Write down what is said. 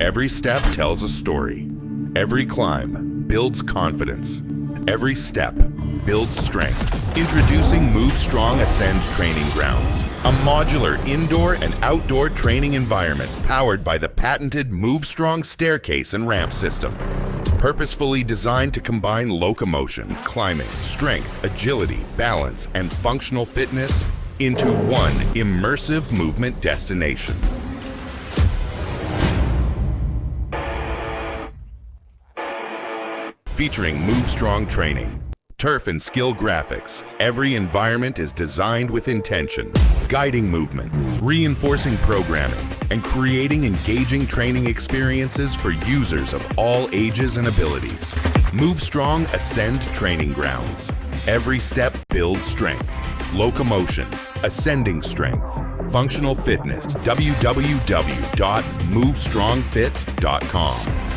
Every step tells a story. Every climb builds confidence. Every step builds strength. Introducing MoveStrong ASCEND Training Grounds, a modular indoor and outdoor training environment powered by the patented MoveStrong Staircase and Ramp System. Purposefully designed to combine locomotion, climbing, strength, agility, balance, and functional fitness into one immersive movement destination. Featuring MoveStrong training, turf and skill graphics, every environment is designed with intention, guiding movement, reinforcing programming, and creating engaging training experiences for users of all ages and abilities. MoveStrong ASCEND Training Grounds. Every step builds strength, locomotion, ascending strength, functional fitness. www.movestrongfit.com